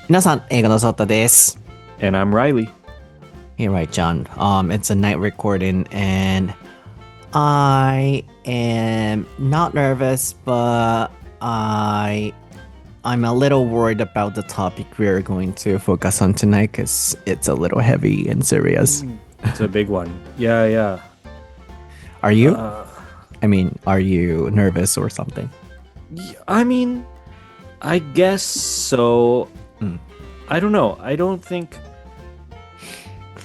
皆さん、英語のそーたです。And I'm Riley. Hey, right, John. It's a night recording, and I am not nervous, but I I'm a little worried about the topic we're going to focus on tonight because it's a little heavy and serious. It's a big one. Yeah, yeah. Are you? Uh, Are you nervous or something? I mean, I guess so. Mm. I don't know. I don't think.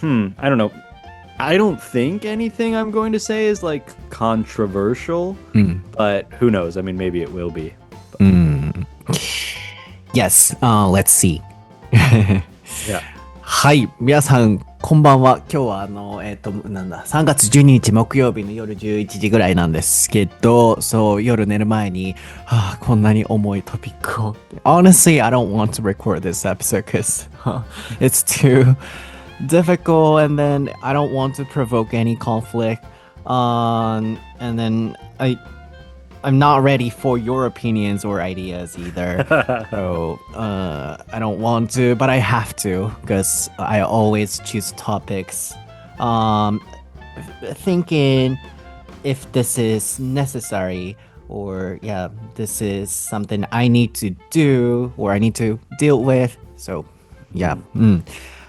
I don't know. I don't think anything I'm going to say is like controversial, Mm. but who knows? I mean, maybe it will be. Mm. Yes, let's see. Yeah. はい。皆さん、こんばんは。今日は3月12日木曜日の夜11時ぐらいなんですけど、そう、夜寝る前に、こんなに重いトピックを。Honestly, I don't want to record this episode because it's too difficult and then I don't want to provoke any conflict. And then I'm not ready for your opinions or ideas either. So I don't want to, but I have to because I always choose topics. Um, Thinking if this is necessary or yeah, this is something I need to do or I need to deal with. So yeah.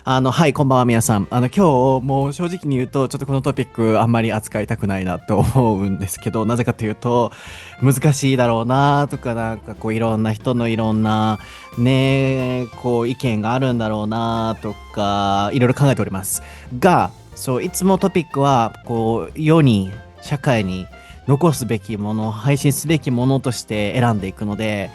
はい、こんばんは、皆さん。今日、もう正直に言うと、ちょっとこのトピック、あんまり扱いたくないなと思うんですけど、なぜかというと、難しいだろうなとか、なんかこう、いろんな人のいろんな、ね、こう、意見があるんだろうなとか、いろいろ考えております。が、そう、いつもトピックは、こう、世に、社会に残すべきもの、配信すべきものとして選んでいくので、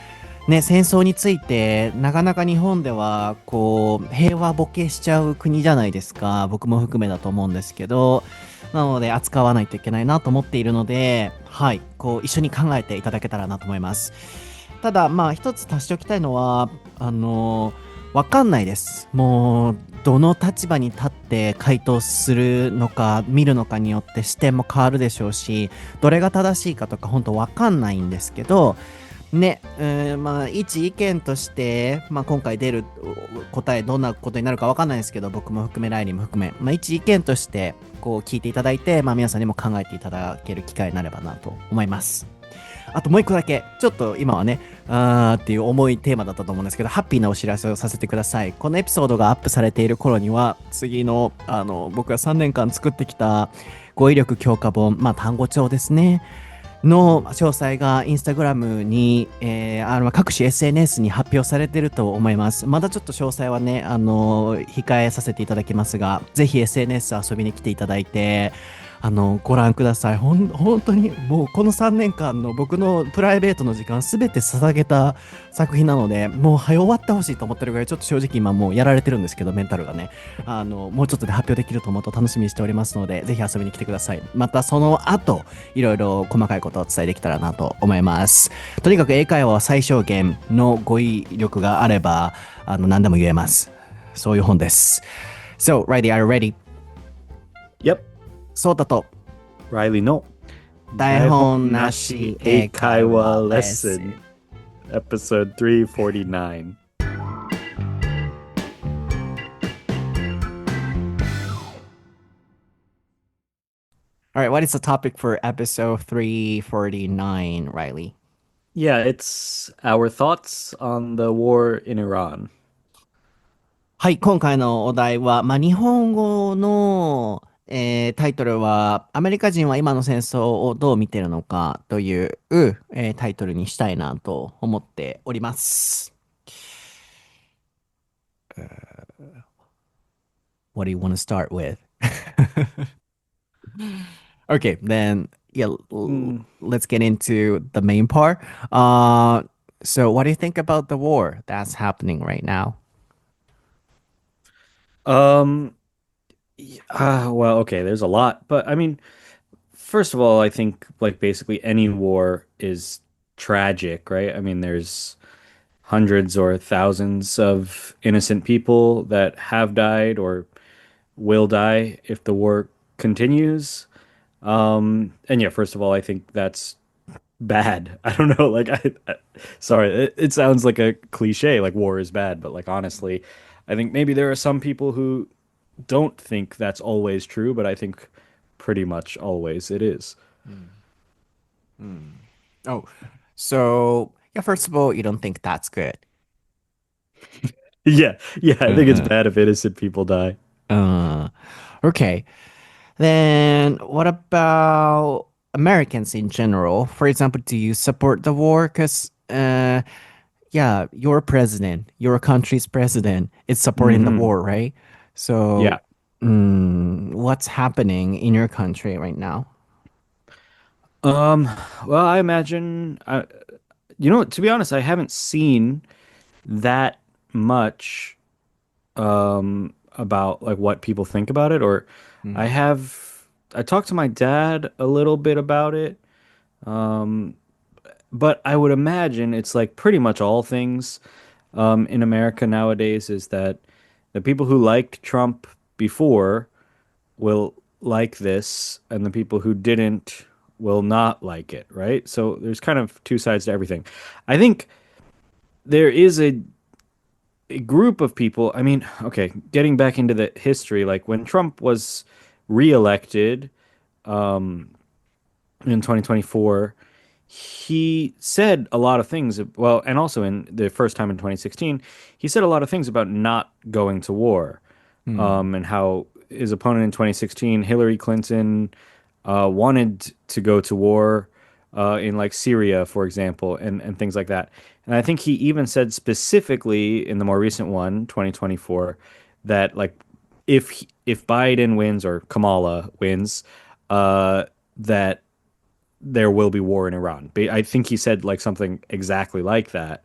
ね、戦争について、なかなか日本では、こう、平和ボケしちゃう国じゃないですか。僕も含めだと思うんですけど、なので、扱わないといけないなと思っているので、はい、こう、一緒に考えていただけたらなと思います。ただ、まあ、一つ足しておきたいのは、わかんないです。もう、どの立場に立って回答するのか、見るのかによって視点も変わるでしょうし、どれが正しいかとか、本当わかんないんですけど、ね、まあ、一意見として、まあ、今回出る答え、どんなことになるかわかんないですけど、僕も含め、ライリーも含め、まあ、一意見として、こう、聞いていただいて、まあ、皆さんにも考えていただける機会になればなと思います。あともう一個だけ、ちょっと今はね、っていう重いテーマだったと思うんですけど、ハッピーなお知らせをさせてください。このエピソードがアップされている頃には、次の、僕が3年間作ってきた語彙力強化本、まあ、単語帳ですね。の詳細がインスタグラムに、各種 SNS に発表されてると思います。まだちょっと詳細はね、控えさせていただきますが、ぜひ SNS 遊びに来ていただいて、ご覧ください。本当にもうこの3年間の僕のプライベートの時間すべて捧げた作品なので、もう早終わってほしいと思ってるぐらい、ちょっと正直今もうやられてるんですけど、メンタルがね、もうちょっとで発表できると思うと楽しみにしておりますので、ぜひ遊びに来てください。またその後、いろいろ細かいことをお伝えできたらなと思います。とにかく英会話は最小限の語彙力があれば、何でも言えます。そういう本です。So, Riley, are you ready? Yep. そうだと Riley no. 台本なし英会話レッスン Episode 349. All right, what is the topic for episode 349, Riley? Yeah, it's our thoughts on the war in Iran. はい、今回のお題は、まあ、日本語の、タイトルは、アメリカ人は今の戦争をどう見てるのかという、タイトルにしたいなと思っております。What do you want to start with? Okay, then yeah, Mm, let's get into the main part. Uh, so what do you think about the war that's happening right now? um, well, okay, there's a lot, but I mean, first of all, I think like basically any war is tragic, right? I mean, there's hundreds or thousands of innocent people that have died or will die if the war continues. And yeah, first of all, I think that's bad. I don't know. Sorry, it sounds like a cliche, like war is bad, but like honestly, I think maybe there are some people who don't think that's always true, but I think pretty much always it is. Mm. Mm. Oh, so yeah, first of all, you don't think that's good. Yeah, yeah, I think it's Uh, bad if innocent people die. uh, okay. Then what about Americans in general? For example, do you support the war? Because yeah, your president, your country's president is supporting the Hmm. war, right? So, Yeah. what's happening in your country right now? Um, well, I imagine to be honest, I haven't seen that much about like what people think about it, or I Mm, have I talked to my dad a little bit about it. Um, but I would imagine it's like pretty much all things in America nowadays is that the people who liked Trump before will like this, and the people who didn't will not like it, right? So there's kind of two sides to everything. I think there is a group of people. I mean, okay, getting back into the history, like when Trump was reelected in 2024, he said a lot of things. Well, and also in the first time in 2016, he said a lot of things about not going to war, mm, and how his opponent in 2016, Hillary Clinton, wanted to go to war in like Syria, for example, and things like that. And I think he even said specifically in the more recent one, 2024, that like if Biden wins or Kamala wins, that there will be war in Iran. I think he said like something exactly like that.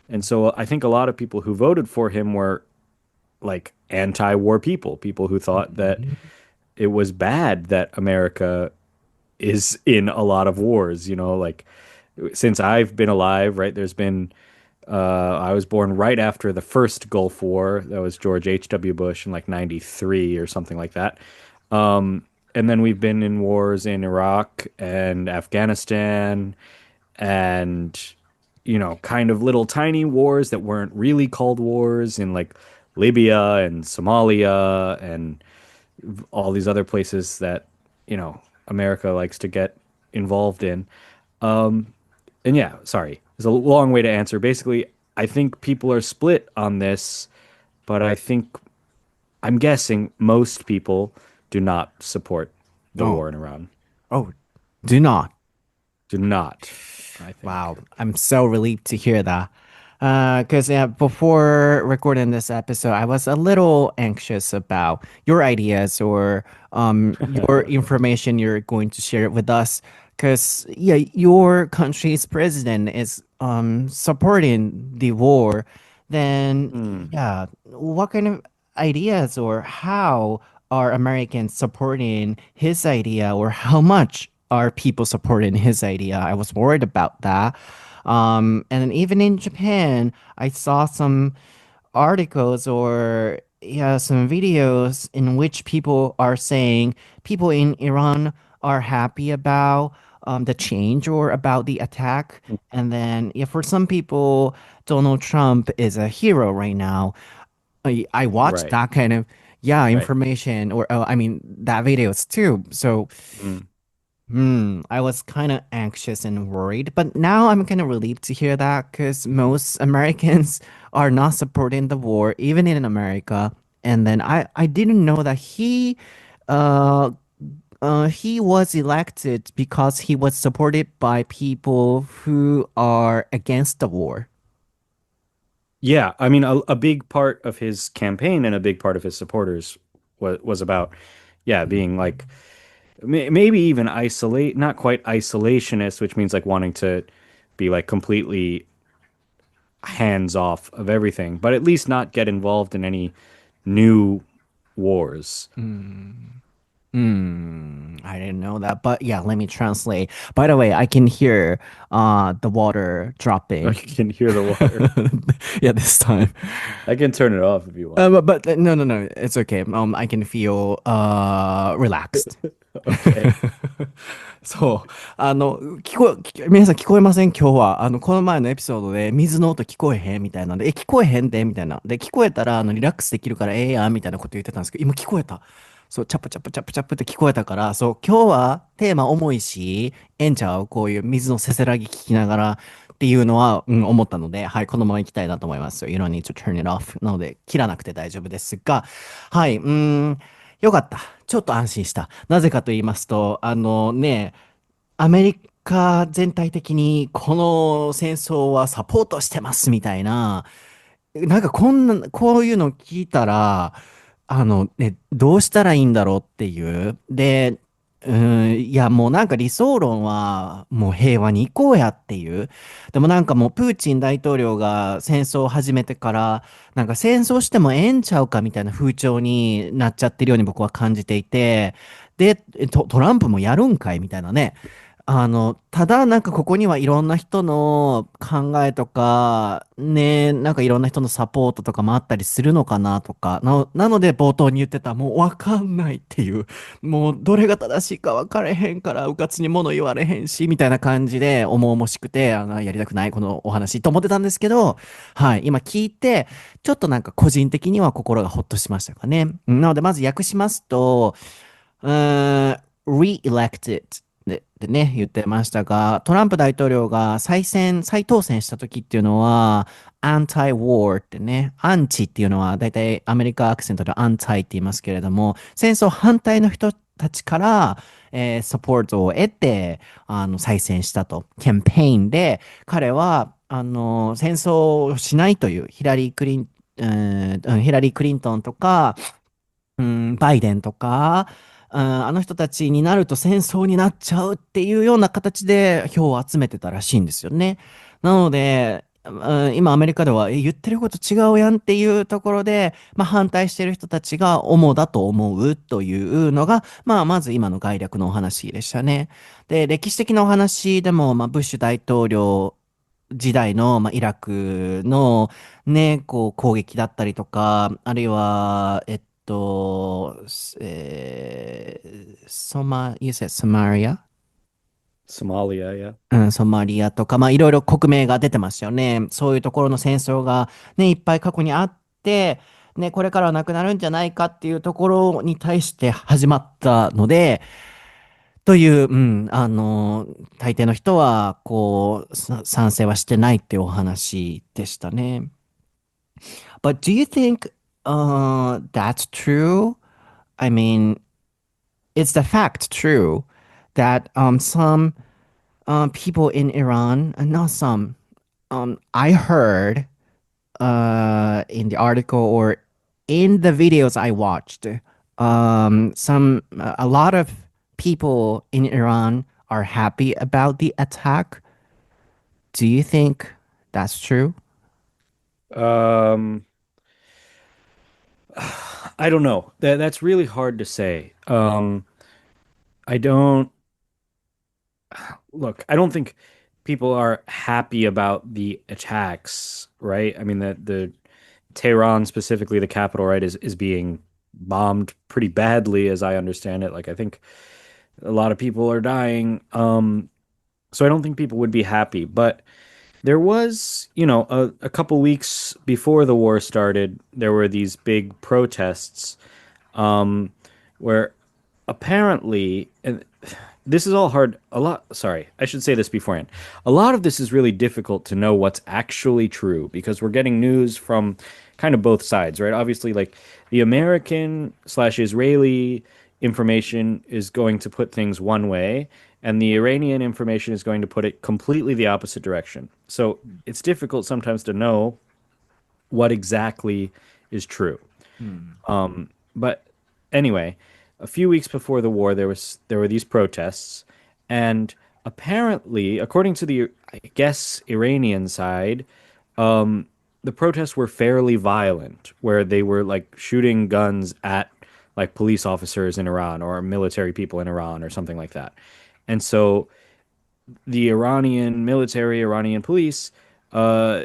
And so I think a lot of people who voted for him were like anti-war people, people who thought that mm, it was bad that America is in a lot of wars, like since I've been alive, right? I was born right after the first Gulf War. That was George H.W. Bush in like 93 or something like that. And then we've been in wars in Iraq and Afghanistan and, kind of little tiny wars that weren't really called wars in like Libya and Somalia and all these other places that, America likes to get involved in. And yeah, sorry, it's a long way to answer. Basically, I think people are split on this, but I'm guessing most people do not support the oh, war in Iran. oh, do not. Do not, I think. Wow, I'm so relieved to hear that. Because yeah, before recording this episode, I was a little anxious about your ideas or your information you're going to share with us. Because yeah, your country's president is supporting the war. Then Hmm. yeah, what kind of ideas or how are Americans supporting his idea, or how much are people supporting his idea? I was worried about that. And then even in Japan, I saw some articles or yeah, some videos in which people are saying people in Iran are happy about the change or about the attack. And then, yeah, for some people, Donald Trump is a hero right now. I watched Right, that kind of, yeah, right. information or, I mean, that videos too. So, Mm. I was kind of anxious and worried, but now I'm kind of relieved to hear that because most Americans are not supporting the war, even in America. And then I didn't know that uh, he was elected because he was supported by people who are against the war. Yeah, I mean, a big part of his campaign and a big part of his supporters was about, yeah, being like maybe even not quite isolationist, which means like wanting to be like completely hands off of everything, but at least not get involved in any new wars. Mm. I didn't know that, but yeah, let me translate. By the way, I can hear the water I dropping. can hear the water. Yeah, this time. I can turn it off if you want. But no, no, no, it's okay. I can feel relaxed. Okay. そう。皆さん聞こえません今日は。この前のエピソードで水の音聞こえへんみたいなんで、聞こえへんでみたいな。で、聞こえたら、リラックスできるからええやんみたいなこと言ってたんですけど、今聞こえた。そう、チャプチャプチャプチャプって聞こえたから、そう、今日はテーマ重いし、ええんちゃうこういう水のせせらぎ聞きながらっていうのは、思ったので、はい、このまま行きたいなと思いますよ。You don't need to turn it off. なので、切らなくて大丈夫ですが、はい、よかった。ちょっと安心した。なぜかと言いますと、アメリカ全体的にこの戦争はサポートしてますみたいな、なんかこういうの聞いたら、どうしたらいいんだろうっていう。で、いやもうなんか理想論はもう平和に行こうやっていう。でもなんかもうプーチン大統領が戦争を始めてから、なんか戦争してもええんちゃうかみたいな風潮になっちゃってるように僕は感じていて、で、トランプもやるんかいみたいなね。ただなんかここにはいろんな人の考えとか、ね、なんかいろんな人のサポートとかもあったりするのかなとか、なので冒頭に言ってた、もうわかんないっていう、もうどれが正しいか分かれへんから、うかつに物言われへんし、みたいな感じで重々しくて、やりたくないこのお話と思ってたんですけど、はい、今聞いて、ちょっとなんか個人的には心がほっとしましたかね。なのでまず訳しますと、re-elected でね、言ってましたが、トランプ大統領が再当選した時っていうのは、anti-war ってね、アンチっていうのは大体アメリカアクセントでアンタイって言いますけれども、戦争反対の人たちから、サポートを得て、再選したと。キャンペーンで、彼は、戦争をしないというヒラリー・クリントンとか、バイデンとか、あの人たちになると戦争になっちゃうっていうような形で票を集めてたらしいんですよね。なので、今アメリカでは、言ってること違うやんっていうところで、まあ、反対してる人たちが主だと思うというのが、まあ、まず今の概略のお話でしたね。で、歴史的なお話でも、まあ、ブッシュ大統領時代の、まあ、イラクのね、こう攻撃だったりとか、あるいは、you said Somalia? Somalia, yeah. うん、ソマリアとか、まあいろいろ国名が出てましたよね。そういうところの戦争がね、いっぱい過去にあって、ね、これからはなくなるんじゃないかっていうところに対して始まったので、という、大抵の人は、こう、賛成はしてないっていうお話でしたね。But do you think, that's true? I mean, is the fact true that some people in Iran, not some, I heard in the article or in the videos I watched, a lot of people in Iran are happy about the attack. Do you think that's true? Um, I don't know. That's really hard to say. I don't look, I don't think people are happy about the attacks, right? I mean, the Tehran specifically, the capital, right, is being bombed pretty badly, as I understand it. Like, I think a lot of people are dying. So I don't think people would be happy. But there was, a couple weeks before the war started, there were these big protests, um, where apparently, and this is all hard. Sorry, I should say this beforehand. A lot of this is really difficult to know what's actually true because we're getting news from kind of both sides, right? Obviously, like the American slash Israeli information is going to put things one way, and the Iranian information is going to put it completely the opposite direction. So it's difficult sometimes to know what exactly is true. Hmm. But anyway, a few weeks before the war, there were these protests, and apparently, according to the I guess Iranian side, the protests were fairly violent, where they were like shooting guns at like police officers in Iran or military people in Iran or something like that. And so the Iranian military, Iranian police, uh,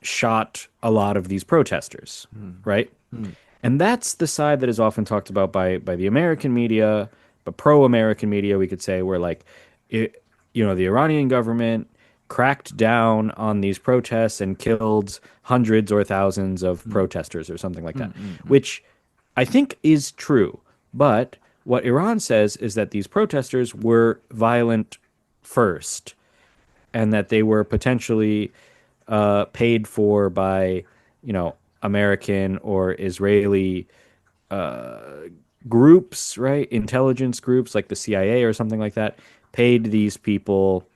shot a lot of these protesters, Mm. right? Mm. And that's the side that is often talked about by the American media, but pro-American media, we could say, where like it, the Iranian government cracked down on these protests and killed hundreds or thousands of Mm. protesters or something like Mm. that, Mm. Mm. which I think is true. But what Iran says is that these protesters were violent first and that they were potentially paid for by, American or Israeli groups, right? Intelligence groups like the CIA or something like that, paid these people,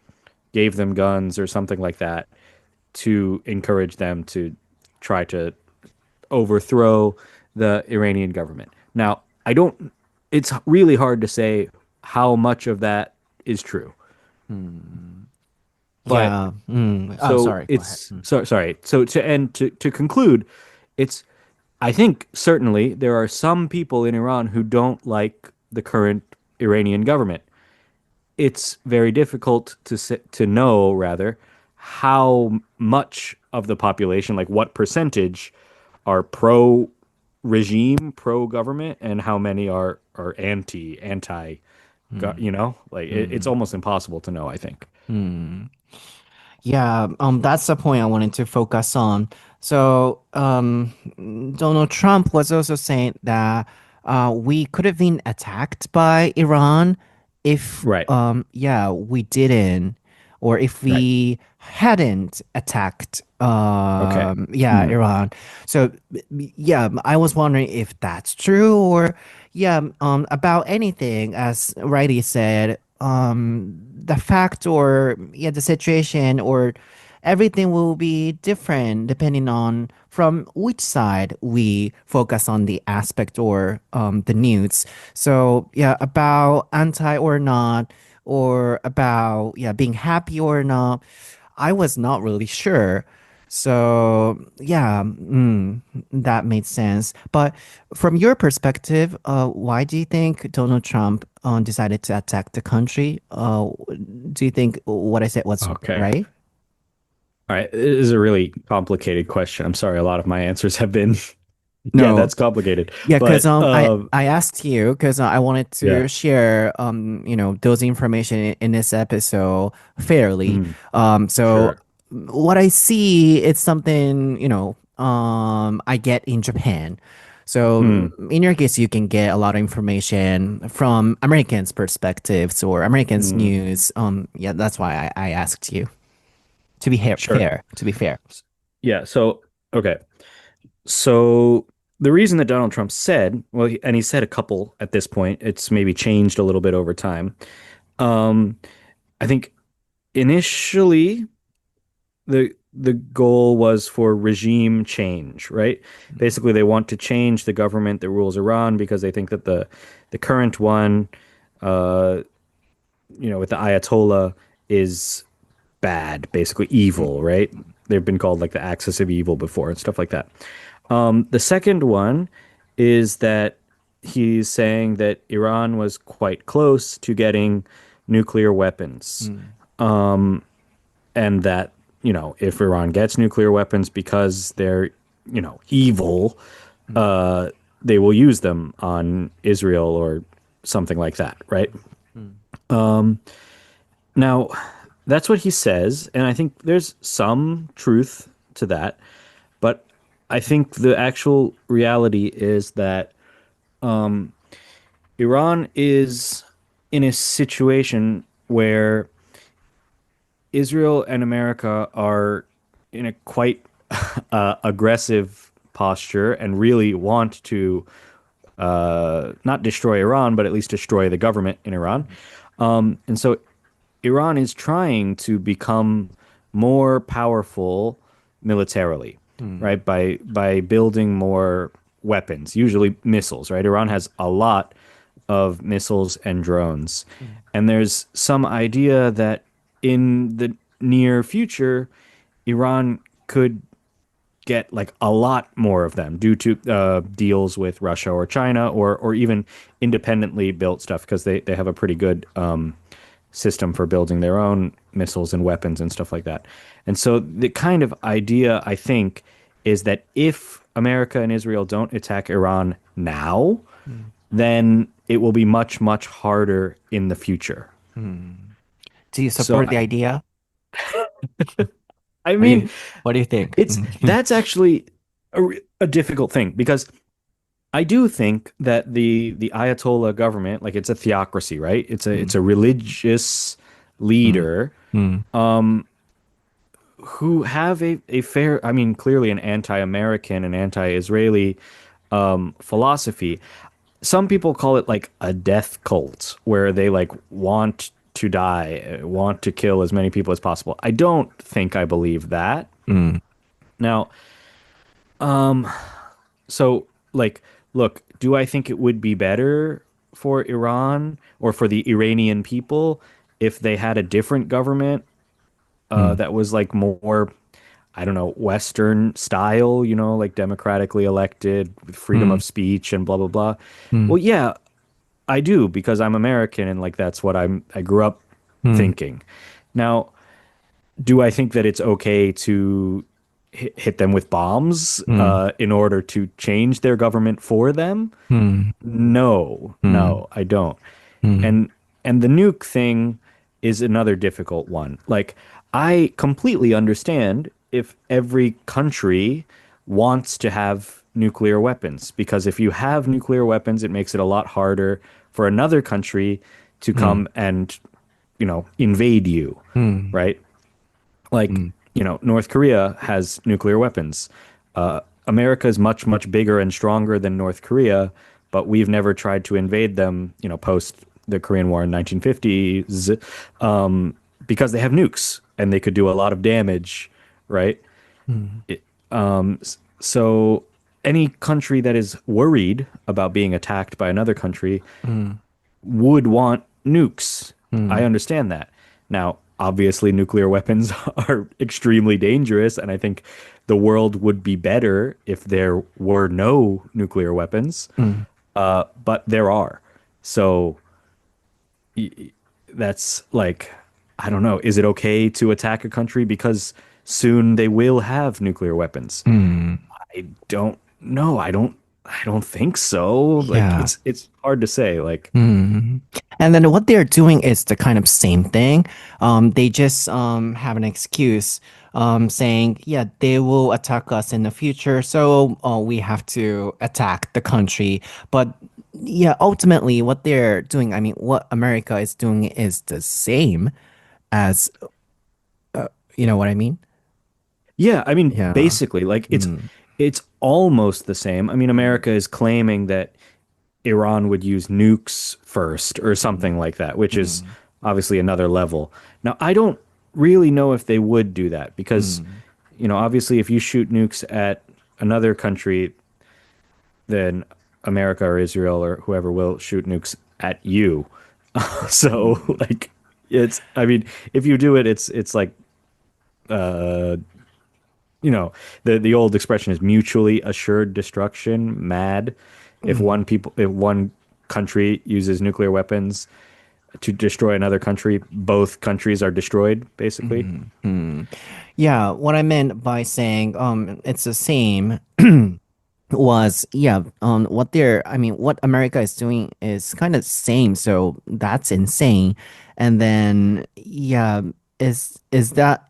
gave them guns or something like that to encourage them to try to overthrow the Iranian government. Now, it's really hard to say how much of that is true. Mm. But Yeah. Mm. Oh, so sorry. Go ahead. it's so sorry. So to conclude, it's I think certainly there are some people in Iran who don't like the current Iranian government. It's very difficult to know rather how much of the population, like what percentage are pro regime, pro government, and how many are anti, Mm. like it's Mm. almost impossible to know, I think. Mm. Yeah, that's the point I wanted to focus on. So, Donald Trump was also saying that we could have been attacked by Iran if, Right. yeah, we didn't, or if Right. we hadn't attacked, Okay. yeah, Hmm. Iran. So, yeah, I was wondering if that's true, or yeah, about anything, as Riley said, the fact or yeah, the situation or everything will be different depending on from which side we focus on the aspect or the news. So yeah, about anti or not, or about yeah, being happy or not, I was not really sure. So yeah, that made sense. But from your perspective, why do you think Donald Trump decided to attack the country? Do you think what I said was Okay. right? All right. It is a really complicated question. I'm sorry. A lot of my answers have been, yeah, No, that's complicated. yeah, because But I asked you because I wanted yeah, to share those information in this episode fairly. mhm, So sure. what I see it's something I get in Japan. So Mm, in your case, you can get a lot of information from Americans' perspectives or Americans' mm, news. Yeah, that's why I asked you to be sure. to be fair. Yeah. So, okay. So the reason that Donald Trump said, well, and he said a couple at this point, it's maybe changed a little bit over time. Um, I think initially the goal was for regime change, right? Basically, they want to change the government that rules Iran because they think that the current one, uh, with the Ayatollah is bad, basically evil, right? They've been called like the axis of evil before and stuff like that. The second one is that he's saying that Iran was quite close to getting nuclear weapons. Mm, And that, if Iran gets nuclear weapons because they're, evil, mm, they will use them on Israel or something like that, right? mm, Now, that's what he says, and I think there's some truth to that, but I think the actual reality is that Iran is in a situation where Israel and America are in a quite aggressive posture and really want to not destroy Iran, but at least destroy the government in Iran. And so Iran is trying to become more powerful militarily, mm, right? By building more weapons, usually missiles, right? Iran has a lot of missiles and drones. mm, And there's some idea that in the near future, Iran could get like a lot more of them due to deals with Russia or China or even independently built stuff because they have a pretty good system for building their own missiles and weapons and stuff like that. And so the kind of idea I think is that if America and Israel don't attack Iran now, Mm. then it will be much, much harder in the future. Mm. Do you So support the idea? I What do mean, you what do you think? it's that's actually a difficult thing because I do think that the Ayatollah government, like it's a theocracy, right? It's Mm. a religious Mm. leader Mm. who have a fair, I mean, clearly an anti-American and anti-Israeli philosophy. Some people call it like a death cult, where they like want to die, want to kill as many people as possible. I don't think I believe that. Mm. Now, so like, look, do I think it would be better for Iran or for the Iranian people if they had a different government Mm. that was like more, I don't know, Western style, you know, like democratically elected with freedom Mm. of speech and blah blah blah. Mm. Well, yeah, I do because I'm American and like that's what I grew up Mm. thinking. Now, do I think that it's okay to hit them with bombs Mm. in order to change their government for them? Mm. No, Mm. no, I don't. Mm. And and the nuke thing is another difficult one. Like I completely understand if every country wants to have nuclear weapons because if you have nuclear weapons, it makes it a lot harder for another country to Mm. come and, you know, invade you, Mm. right? Like, Mm. you know, North Korea has nuclear weapons. America is much, much bigger and stronger than North Korea, but we've never tried to invade them, you know, post the Korean War in 1950s, because they have nukes and they could do a lot of damage, right? Mm. So any country that is worried about being attacked by another country Mm. would want nukes. I Mm. understand that. Now, obviously, nuclear weapons are extremely dangerous, and I think the world would be better if there were no nuclear weapons. Mm. But there are. So that's like, I don't know. Is it okay to attack a country because soon they will have nuclear weapons? Mm. I don't know. I don't think so. Like Yeah. it's hard to say. Like Mm. And then what they're doing is the kind of same thing. They just have an excuse saying, yeah, they will attack us in the future, so we have to attack the country. But yeah, ultimately, what they're doing, I mean, what America is doing is the same as, you know what I mean? yeah, I mean, Yeah. basically, like Mm. it's almost the same. I mean, Mm. America is claiming that Iran would use nukes first or Mm. something like that, which is Mm. obviously another level. Now, I don't really know if they would do that because, Mm. you know, obviously if you shoot nukes at another country, then America or Israel or whoever will shoot nukes at you. So, Mm. like it's I mean, if you do it, it's like uh you know, the old expression is mutually assured destruction, MAD. Mm. If one country uses nuclear weapons to destroy another country, both countries are destroyed, basically. Mm. Mm. Yeah, what I meant by saying it's the same was yeah what they're I mean what America is doing is kind of same, so that's insane. And then yeah, is that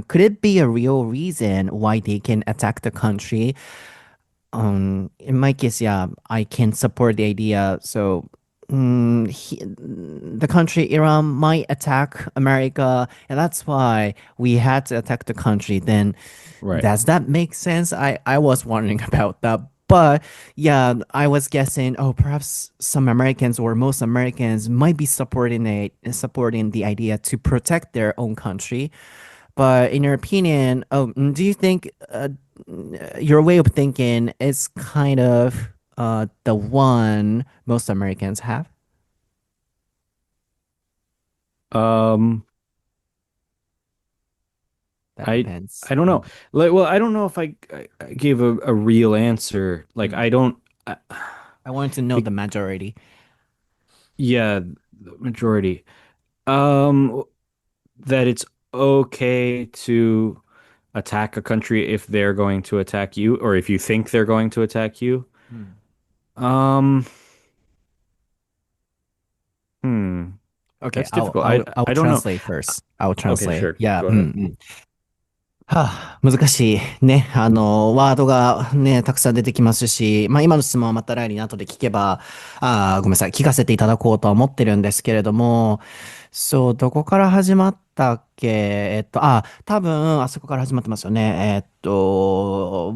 could it be a real reason why they can attack the country? In my case, yeah, I can support the idea. So the country Iran might attack America, and that's why we had to attack the country. Then Right. does that make sense? I was wondering about that. But yeah, I was guessing, oh, perhaps some Americans or most Americans might be supporting the idea to protect their own country. But in your opinion, do you think your way of thinking is kind of the one most Americans have? Um, That I depends. I don't know. Like, well, I don't know if I gave a real answer. Like, Mm. I don't. I wanted to know the Be, majority. yeah, the majority. Um, that it's okay to attack a country if they're going to attack you, or if you think they're going to attack you. Mm. Um, hmm, Okay, that's difficult. I I'll I don't know. translate first. I'll Okay, translate. sure. Yeah. Go うんう ahead. ん。はあ、難しいね。ワードがね、たくさん出てきますし、まあ今の質問はまたライリーに後で聞けば、ごめんなさい、聞かせていただこうとは思ってるんですけれども、そう、どこから始まったっけ多分、あそこから始まってますよね。ト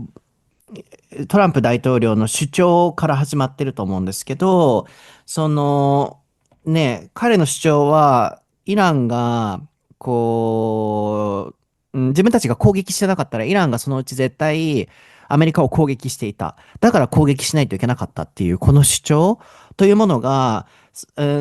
ランプ大統領の主張から始まってると思うんですけど、その、ね、彼の主張は、イランが、自分たちが攻撃してなかったら、イランがそのうち絶対、アメリカを攻撃していた。だから攻撃しないといけなかったっていう、この主張というものが、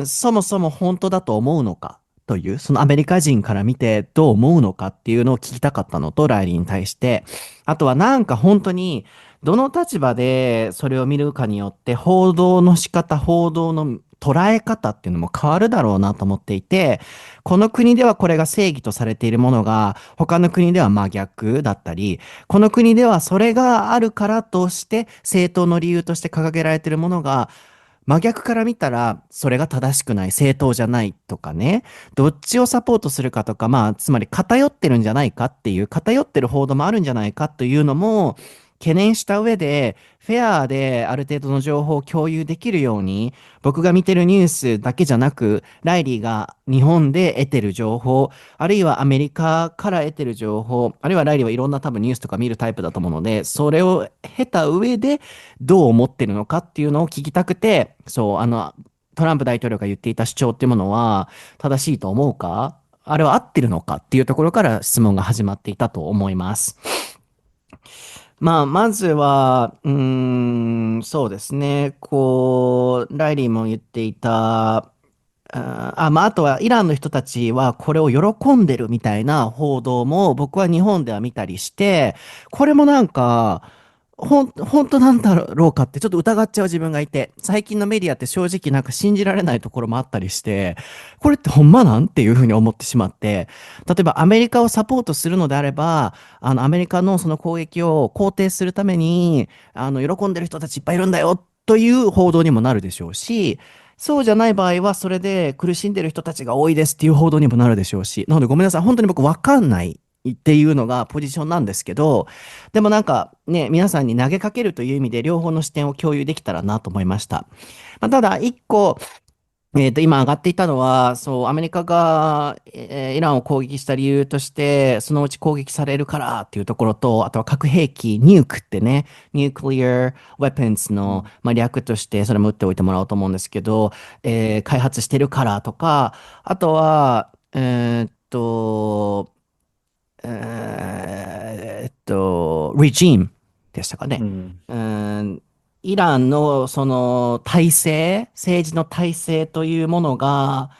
そもそも本当だと思うのかという、そのアメリカ人から見てどう思うのかっていうのを聞きたかったのと、ライリーに対して。あとはなんか本当に、どの立場でそれを見るかによって報道の仕方、報道の捉え方っていうのも変わるだろうなと思っていて、この国ではこれが正義とされているものが他の国では真逆だったり、この国ではそれがあるからとして正当の理由として掲げられているものが真逆から見たらそれが正しくない、正当じゃないとかね、どっちをサポートするかとか、まあ、つまり偏ってるんじゃないかっていう、偏ってる報道もあるんじゃないかというのも、懸念した上で、フェアである程度の情報を共有できるように、僕が見てるニュースだけじゃなく、ライリーが日本で得てる情報、あるいはアメリカから得てる情報、あるいはライリーはいろんな多分ニュースとか見るタイプだと思うので、それを経た上でどう思ってるのかっていうのを聞きたくて、そう、トランプ大統領が言っていた主張っていうものは正しいと思うか、あれは合ってるのかっていうところから質問が始まっていたと思います。まあ、まずは、そうですね。ライリーも言っていた、まあ、あとはイランの人たちはこれを喜んでるみたいな報道も僕は日本では見たりして、これもなんか、本当なんだろうかってちょっと疑っちゃう自分がいて、最近のメディアって正直なんか信じられないところもあったりして、これってほんまなんっていうふうに思ってしまって、例えばアメリカをサポートするのであれば、アメリカのその攻撃を肯定するために、喜んでる人たちいっぱいいるんだよという報道にもなるでしょうし、そうじゃない場合は、それで苦しんでる人たちが多いですっていう報道にもなるでしょうし、なのでごめんなさい。本当に僕わかんないっていうのがポジションなんですけど、でもなんかね、皆さんに投げかけるという意味で両方の視点を共有できたらなと思いました。まあ、ただ、一個、今上がっていたのは、そう、アメリカが、イランを攻撃した理由として、そのうち攻撃されるからっていうところと、あとは核兵器、ニュークってね、ニュークリアウェポンズの、まあ、略として、それも打っておいてもらおうと思うんですけど、開発してるからとか、あとは、リジームでしたかね。うん。イランのその体制、政治の体制というものが、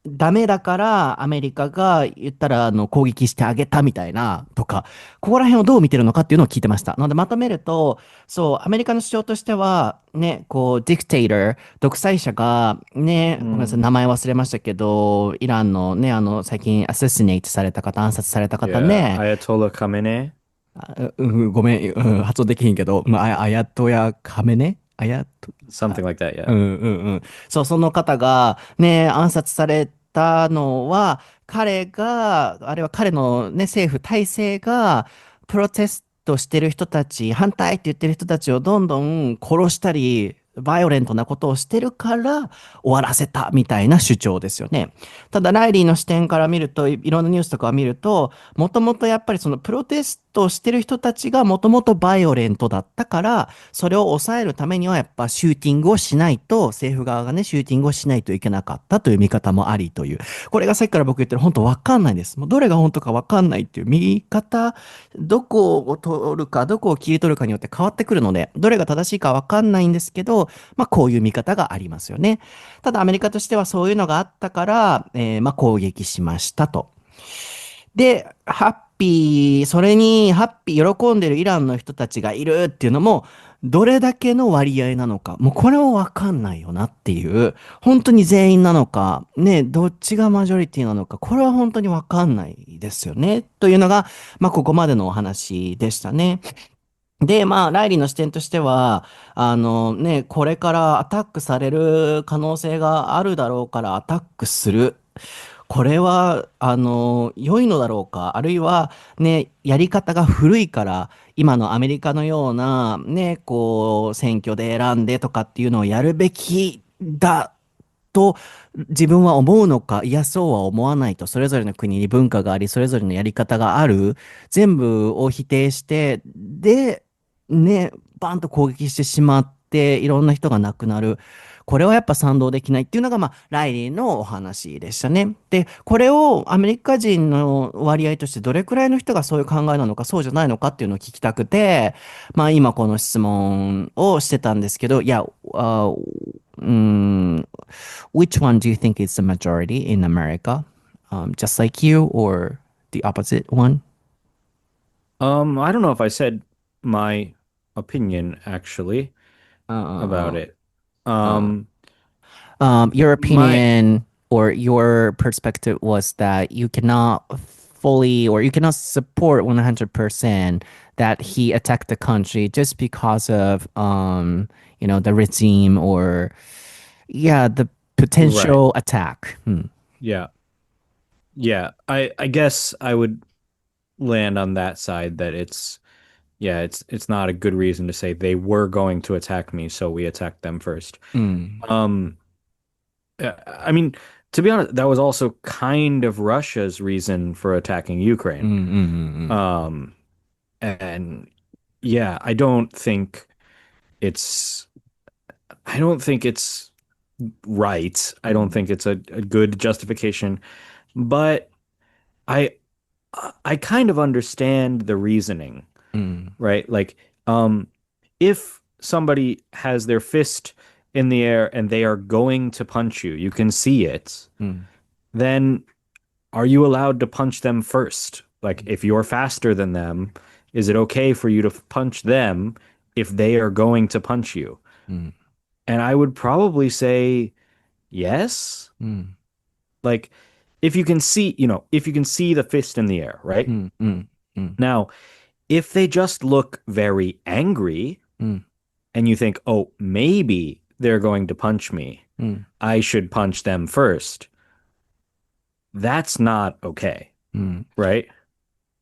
ダメだからアメリカが言ったら攻撃してあげたみたいなとか、ここら辺をどう見てるのかっていうのを聞いてました。なのでまとめると、そう、アメリカの主張としては、ね、ディクテイター、独裁者が、ね、ごめんなさい、うん。名前忘れましたけど、イランのね、最近アセシネイトされた方、暗殺された方 Yeah, ね、Ayatollah Khamenei, ごめん、発音できひんけど、まあ、あやとやかめねあやと、something like that. う Yeah. んうんうん。そう、その方がね、暗殺されたのは、あれは彼のね、政府体制が、プロテストしてる人たち、反対って言ってる人たちをどんどん殺したり、バイオレントなことをしてるから終わらせたみたいな主張ですよね。ただ、ライリーの視点から見ると、いろんなニュースとかを見ると、もともとやっぱりそのプロテストしてる人たちがもともとバイオレントだったから、それを抑えるためにはやっぱシューティングをしないと、政府側がね、シューティングをしないといけなかったという見方もありという。これがさっきから僕言ってる本当わかんないです。もうどれが本当かわかんないっていう見方、どこを取るか、どこを切り取るかによって変わってくるので、どれが正しいかわかんないんですけど、まあこういう見方がありますよね。ただアメリカとしてはそういうのがあったから、まあ攻撃しましたと。で、それにハッピー、喜んでるイランの人たちがいるっていうのも、どれだけの割合なのか、もうこれもわかんないよなっていう、本当に全員なのか、ね、どっちがマジョリティなのか、これは本当にわかんないですよね。というのが、まあ、ここまでのお話でしたね。で、まあ、ライリーの視点としては、これからアタックされる可能性があるだろうからアタックする。これは、良いのだろうか、あるいは、ね、やり方が古いから、今のアメリカのような、ね、こう、選挙で選んでとかっていうのをやるべきだと自分は思うのか、いや、そうは思わないと、それぞれの国に文化があり、それぞれのやり方がある、全部を否定して、で、ね、バンと攻撃してしまって、いろんな人が亡くなる。これはやっぱ賛同できないっていうのが、まあ、ライリーのお話でしたね。で、これをアメリカ人の割合としてどれくらいの人がそういう考えなのか、そうじゃないのかっていうのを聞きたくて、まあ今この質問をしてたんですけど、いや、which one do you think is the majority in America? Just like you or the opposite one? I don't know if I said my opinion actually about Uh, it. uh, Um, your my opinion or your perspective was that you cannot fully or you cannot support 100% that he attacked the country just because of, the regime or, yeah, the right. potential attack. Hmm. Yeah. Yeah. I guess I would land on that side that it's not a good reason to say they were going to attack me, so we attacked them first. Mm, Um, I mean, to be honest, that was also kind of Russia's reason for attacking Ukraine. mm, mm, mm, Um, and yeah, it's I don't think it's right. I don't mm, think it's a good justification, but I I kind of understand the reasoning, mm, right? Like, um, if somebody has their fist in the air and they are going to punch you, you can see it, mm, then are you allowed to punch them first? Like, if you're faster than them, is it okay for you to punch them if they are going to punch you? mm, And I would probably say yes. mm, Like, if you can see the fist in the air, right? mm, mm, mm, Now, if they just look very angry mm, and you think, oh, maybe they're going to punch me, mm, I should punch them first, that's not okay, mm. right?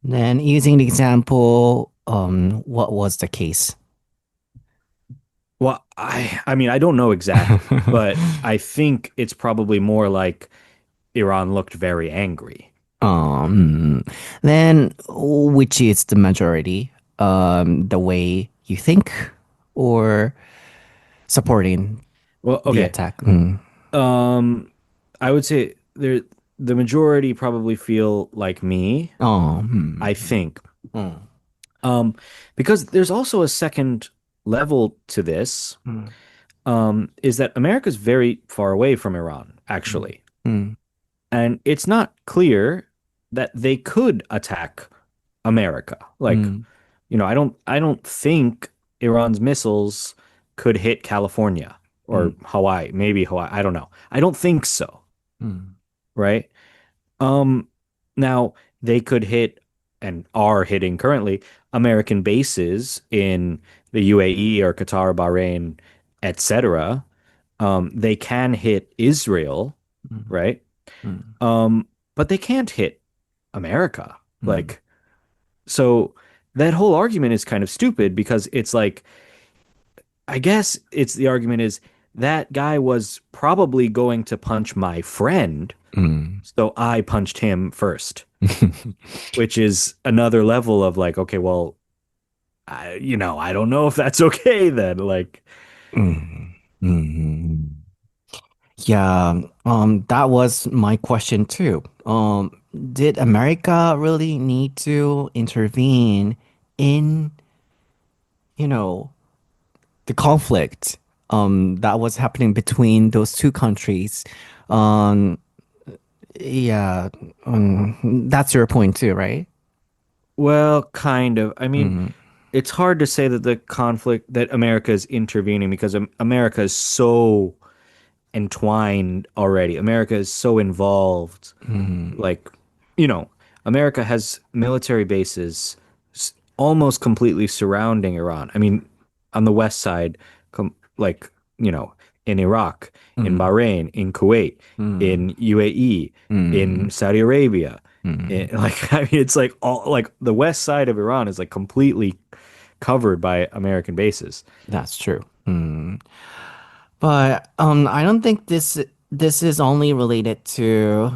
Then using the example, what was the case? Well, I mean, I don't know exactly, but I think it's probably more like Iran looked very angry. Um, then which is the majority? The way you think or supporting Well, the okay. attack? Mm. Um, I would say the majority probably feel like me, Oh, I think. mm, Um, because there's also a second level to this, mm, is that America's very far away from Iran, mm, actually. mm, And it's not clear that they could attack America. Like, mm, I don't think Iran's missiles could hit California or mm, Hawaii, maybe Hawaii. I don't know. I don't think so, mm, right? Um, Now they could hit and are hitting currently American bases in the UAE or Qatar, Bahrain, etc. They can hit Israel, mm, right? mm, But they can't hit America. mm, Like, so that whole argument is kind of stupid because it's like, I guess it's the argument is that guy was probably going to punch my friend, mm. so I punched him first, which is another level of like, okay, well, I don't know if that's okay then. Like, Mm, mm. Yeah, that was my question too. Did America really need to intervene in, you know, the conflict that was happening between those two countries? Um, yeah, that's your point too, right? Well, kind of. I mean, Mm, it's hard to say that the conflict that America is intervening because America is so entwined already. America is so involved. mm, Like, you know, America has military bases almost completely surrounding Iran. I mean, on the west side, like, in Iraq, in mm, Bahrain, in Kuwait, mm, in UAE, in mm, Saudi Arabia. mm. Like, I mean, it's like all like the west side of Iran is like completely covered by American bases. That's true. Mm. But I don't think this is only related to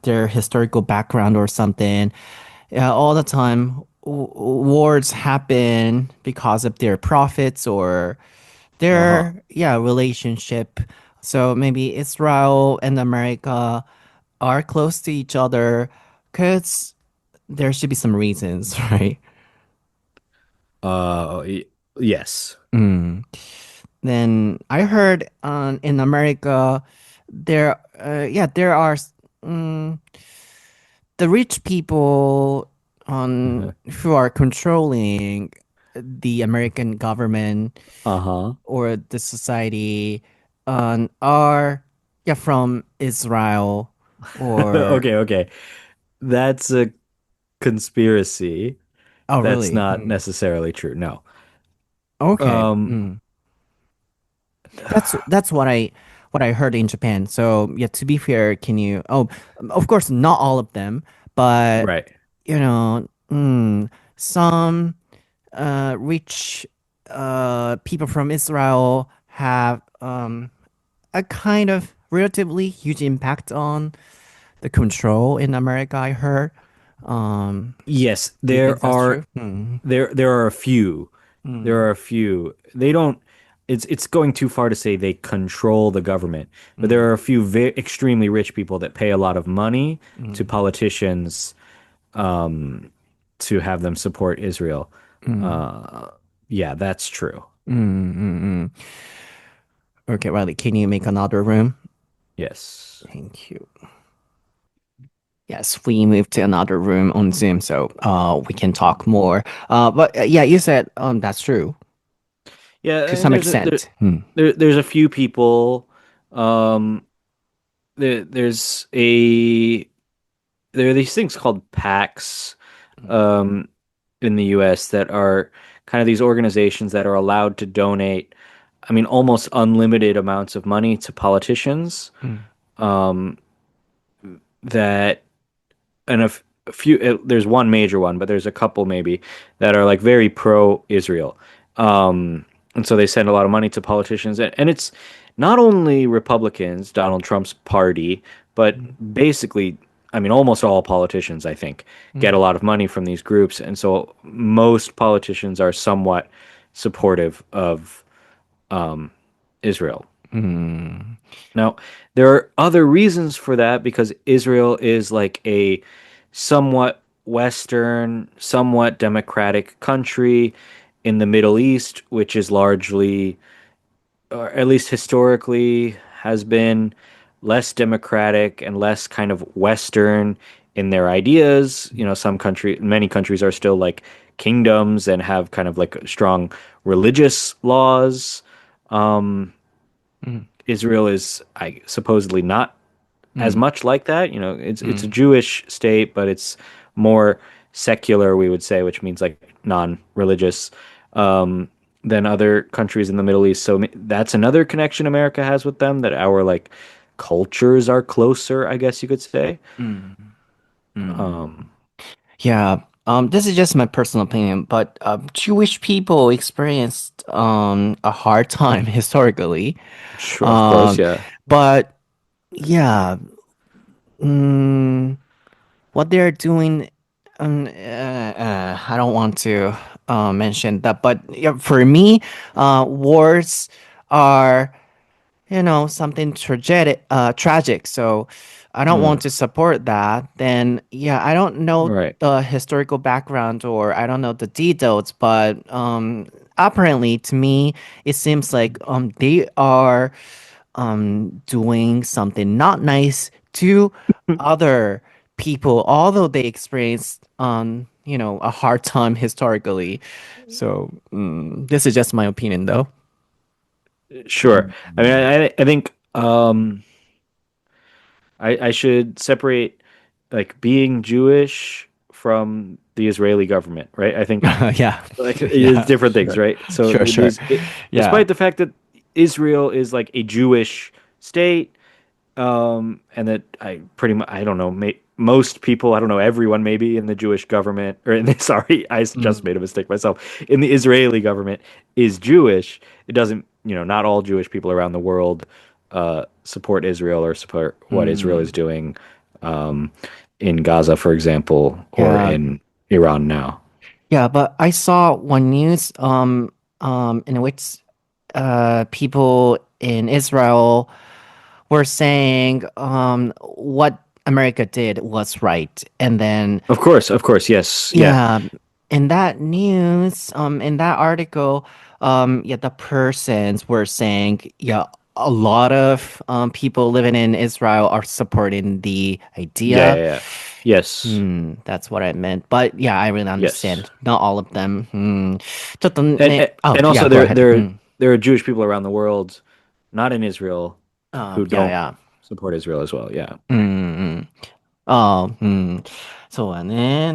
their historical background or something. Yeah, all the time wars happen because of their profits or Uh-huh. their relationship. So maybe Israel and America are close to each other because there should be some reasons, right? Y- yes. Mm. Then I heard in America there are mm, the rich people Uh-huh. who are controlling the American government Uh-huh. or the society are from Israel or Okay, okay. That's a conspiracy. oh That's really? not Mm. necessarily true. No. Okay. Um, Mm. That's what I heard in Japan. So yeah, to be fair, can you? Oh, of course, not all of them, but right. some rich people from Israel have a kind of relatively huge impact on the control in America. I heard. Yes, Do you think that's true? Mm. there are a few. There Mm. are a few. They don't it's going too far to say they control the government, but there Mm. are a few very extremely rich people that pay a lot of money to Mm. politicians um to have them support Israel. Mm. Uh yeah, that's true. Mm. Mm. Mm. Okay, Riley, can you make another room? Yes. Thank you. Yes, we moved to another room on Zoom, so we can talk more. But yeah, you said that's true Yeah, to and some extent. Hmm. there's a few people um there's a there are these things called PACs um, in the US that are kind of these organizations that are allowed to donate, I mean, almost unlimited amounts of money to politicians. Mm. Um, that and a few, there's one major one, but there's a couple maybe that are like very pro-Israel. And so they send a lot of money to politicians, and it's not only Republicans, Donald Trump's party, but Mm. basically, I mean, almost all politicians, I think, get a Mm. lot of money from these groups, and so most politicians are somewhat supportive of Israel. Mm. Now, there are other reasons for that because Israel is like a somewhat Western, somewhat democratic country in the Middle East, which is largely, or at least historically, has been less democratic and less kind of Western in their ideas. Many countries are still like kingdoms and have kind of like strong religious laws. Um, Mm. Israel is, I supposedly not as Mm. much like that. It's a Mm. Jewish state, but it's more secular, we would say, which means like non-religious than other countries in the Middle East. So that's another connection America has with them, that our like cultures are closer, I guess you could say. Mm. Mm. Um, Yeah. This is just my personal opinion, but Jewish people experienced a hard time historically. sure, of course, Um, yeah. but yeah, mm, what they're doing, I don't want to mention that, but yeah, for me, wars are something tragic. So I don't want Mm, to support that. Then, yeah, I don't know right. the historical background or I don't know the details, but apparently to me, it seems like they are. doing something not nice to other people, although they experienced a hard time historically. So this is just my opinion, though. Sure. I mean, I think I should separate like being Jewish from the Israeli government, right? I think Yeah, like it's yeah, different things, sure, right? So sure, sure. Yeah. despite the fact that Israel is like a Jewish state, and that I pretty much I don't know most people I don't know everyone maybe in the Jewish government or in the sorry I just Mm, made a mistake myself in the Israeli government is Jewish. It doesn't not all Jewish people around the world support Israel or support what Israel is mm, doing um, in Gaza, for example, or yeah. in Iran now. Yeah, but I saw one news in which people in Israel were saying what America did was right. And then Of course, yes, yeah, yeah, in that news, in that article, yeah, the persons were saying, yeah, a lot of people living in Israel are supporting the yeah, idea. yeah, yeah. Yes, That's what I meant. But yeah, I really yes. understand. Not all of them. ちょっとAndね、oh, and yeah, also go ahead. there are Jewish people around the world, not in Israel, who Yeah, don't yeah. support Israel as well. Yeah. うん、うん。ああ、うん。そうやね。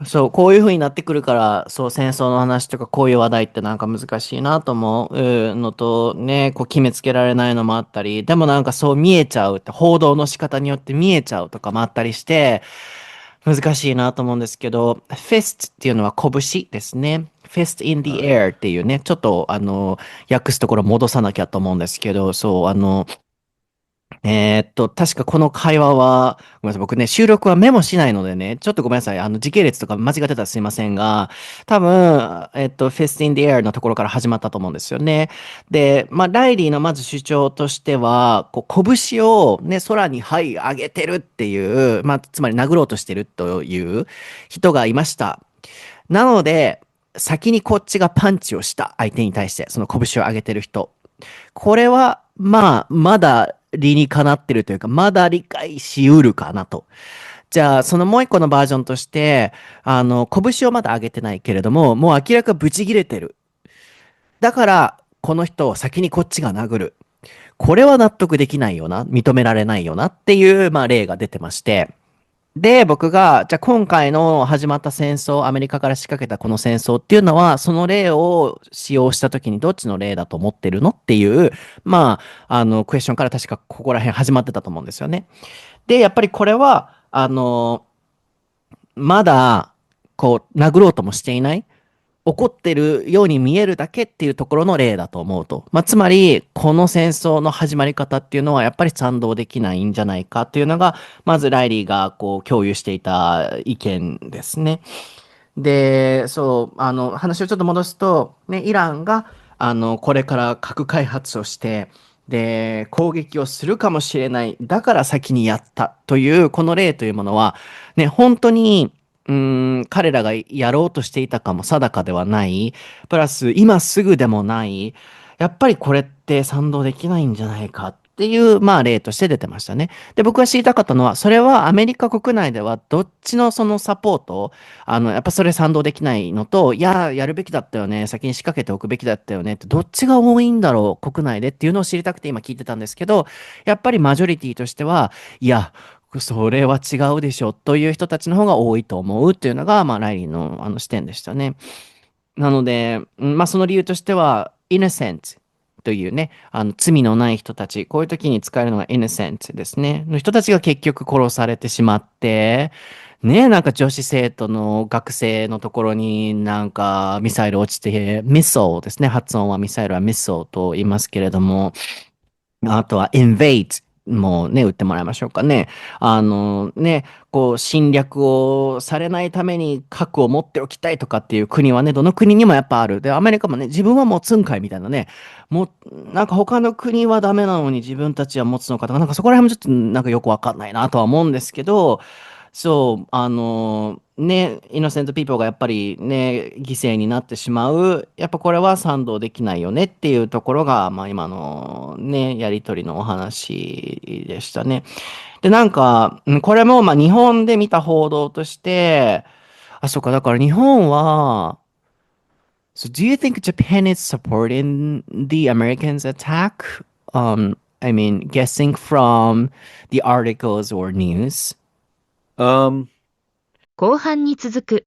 そう、こういう風になってくるから、そう、戦争の話とかこういう話題ってなんか難しいなと思うのと、ね、こう決めつけられないのもあったり、でもなんかそう見えちゃうって、報道の仕方によって見えちゃうとかもあったりして、難しいなと思うんですけど、fist っていうのは拳ですね。fist in the Oh yeah. air っていうね、ちょっと訳すところ戻さなきゃと思うんですけど、そう、確かこの会話は、ごめんなさい、僕ね、収録はメモしないのでね、ちょっとごめんなさい、時系列とか間違ってたらすいませんが、多分、Fist in the Air のところから始まったと思うんですよね。で、まあ、ライリーのまず主張としては、こう、拳をね、空に、はい、上げてるっていう、まあ、つまり殴ろうとしてるという人がいました。なので、先にこっちがパンチをした相手に対して、その拳を上げてる人。これは、まあ、まだ理にかなってるというか、まだ理解しうるかなと。じゃあ、そのもう一個のバージョンとして、拳をまだ上げてないけれども、もう明らかブチ切れてる。だから、この人を先にこっちが殴る。これは納得できないよな、認められないよなっていう、まあ、例が出てまして。で、僕が、じゃあ今回の始まった戦争、アメリカから仕掛けたこの戦争っていうのは、その例を使用したときにどっちの例だと思ってるのっていう、まあ、クエスチョンから確かここら辺始まってたと思うんですよね。で、やっぱりこれは、まだ、こう、殴ろうともしていない。怒ってるように見えるだけっていうところの例だと思うと。まあ、つまり、この戦争の始まり方っていうのはやっぱり賛同できないんじゃないかっていうのが、まずライリーがこう共有していた意見ですね。で、そう、話をちょっと戻すと、ね、イランが、これから核開発をして、で、攻撃をするかもしれない。だから先にやったという、この例というものは、ね、本当に、彼らがやろうとしていたかも定かではない。プラス、今すぐでもない。やっぱりこれって賛同できないんじゃないかっていう、まあ例として出てましたね。で、僕が知りたかったのは、それはアメリカ国内ではどっちのそのサポート、やっぱそれ賛同できないのと、いや、やるべきだったよね。先に仕掛けておくべきだったよねって、どっちが多いんだろう、国内でっていうのを知りたくて今聞いてたんですけど、やっぱりマジョリティとしては、いや、それは違うでしょという人たちの方が多いと思うっていうのが、まあ、ライリーの視点でしたね。なので、まあ、その理由としては、innocent というね、罪のない人たち、こういう時に使えるのが innocent ですね。の人たちが結局殺されてしまって、ね、なんか女子生徒の学生のところになんかミサイル落ちて、ミッソーですね。発音はミサイルはミッソーと言いますけれども、あとは invade もね、打ってもらいましょうかね。こう侵略をされないために核を持っておきたいとかっていう国はね、どの国にもやっぱある。で、アメリカもね、自分は持つんかいみたいなね、もう、なんか他の国はダメなのに自分たちは持つのかとか、なんかそこら辺もちょっとなんかよくわかんないなとは思うんですけど、そう、ね、イノセントピーポーがやっぱりね、犠牲になってしまう。やっぱこれは賛同できないよねっていうところが、まあ今のね、やりとりのお話でしたね。で、なんか、これもまあ日本で見た報道として、あ、そっか、だから日本は、So do you think Japan is supporting the Americans' attack? I mean, guessing from the articles or news. Um, 後半に続く